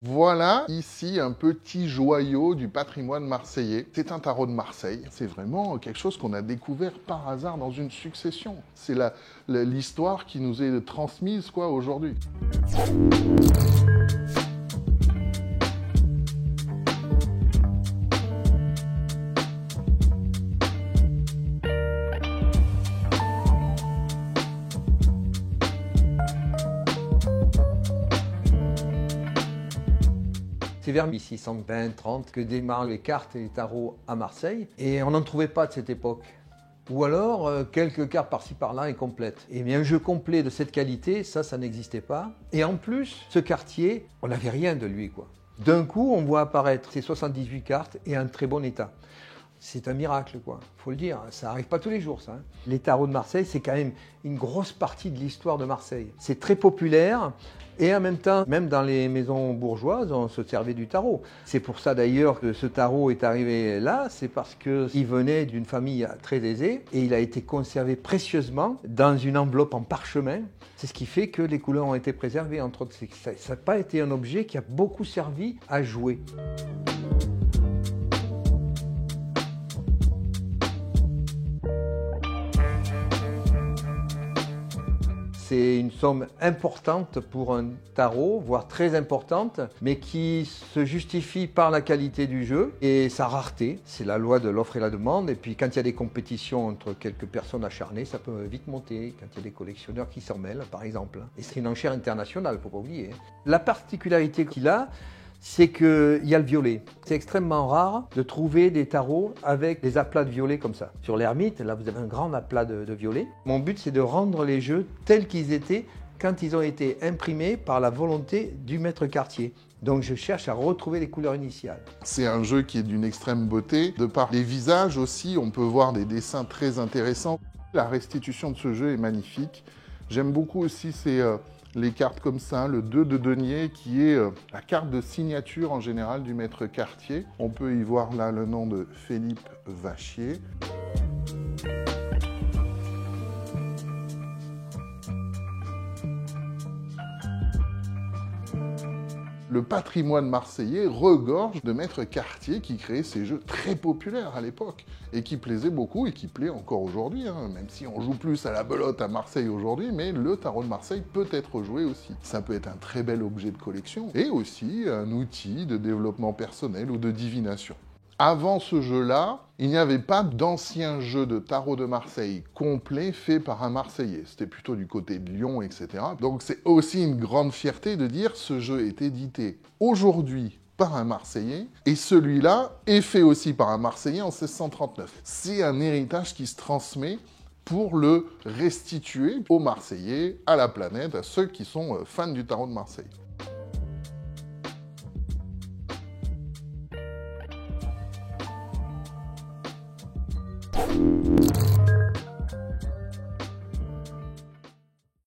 Voilà ici un petit joyau du patrimoine marseillais. C'est un tarot de Marseille. C'est vraiment quelque chose qu'on a découvert par hasard dans une succession. C'est l'histoire qui nous est transmise aujourd'hui. C'est vers 1620-30 que démarrent les cartes et les tarots à Marseille. Et on n'en trouvait pas de cette époque. Ou alors, quelques cartes par-ci par-là incomplètes. Et bien un jeu complet de cette qualité, ça n'existait pas. Et en plus, ce quartier, on n'avait rien de lui, quoi. D'un coup, on voit apparaître ces 78 cartes et en très bon état. C'est un miracle, quoi. Faut le dire, ça n'arrive pas tous les jours, ça. Les tarots de Marseille, c'est quand même une grosse partie de l'histoire de Marseille. C'est très populaire et en même temps, même dans les maisons bourgeoises, on se servait du tarot. C'est pour ça d'ailleurs que ce tarot est arrivé là, c'est parce qu'il venait d'une famille très aisée et il a été conservé précieusement dans une enveloppe en parchemin. C'est ce qui fait que les couleurs ont été préservées, entre autres. Ça n'a pas été un objet qui a beaucoup servi à jouer. C'est une somme importante pour un tarot, voire très importante, mais qui se justifie par la qualité du jeu et sa rareté. C'est la loi de l'offre et la demande. Et puis quand il y a des compétitions entre quelques personnes acharnées, ça peut vite monter. Quand il y a des collectionneurs qui s'en mêlent, par exemple. Et c'est une enchère internationale, il ne faut pas oublier. La particularité qu'il a, c'est qu'il y a le violet. C'est extrêmement rare de trouver des tarots avec des aplats de violet comme ça. Sur l'ermite, là vous avez un grand aplat de violet. Mon but, c'est de rendre les jeux tels qu'ils étaient quand ils ont été imprimés par la volonté du maître quartier. Donc je cherche à retrouver les couleurs initiales. C'est un jeu qui est d'une extrême beauté. De par les visages aussi, on peut voir des dessins très intéressants. La restitution de ce jeu est magnifique. J'aime beaucoup aussi les cartes comme ça, le 2 de denier qui est la carte de signature en général du maître quartier. On peut y voir là le nom de Philippe Vachier. Le patrimoine marseillais regorge de maîtres quartiers qui créaient ces jeux très populaires à l'époque et qui plaisaient beaucoup et qui plaît encore aujourd'hui, même si on joue plus à la belote à Marseille aujourd'hui, mais le tarot de Marseille peut être joué aussi. Ça peut être un très bel objet de collection et aussi un outil de développement personnel ou de divination. Avant ce jeu-là, il n'y avait pas d'ancien jeu de tarot de Marseille complet fait par un Marseillais. C'était plutôt du côté de Lyon, etc. Donc c'est aussi une grande fierté de dire ce jeu est édité aujourd'hui par un Marseillais et celui-là est fait aussi par un Marseillais en 1639. C'est un héritage qui se transmet pour le restituer aux Marseillais, à la planète, à ceux qui sont fans du tarot de Marseille.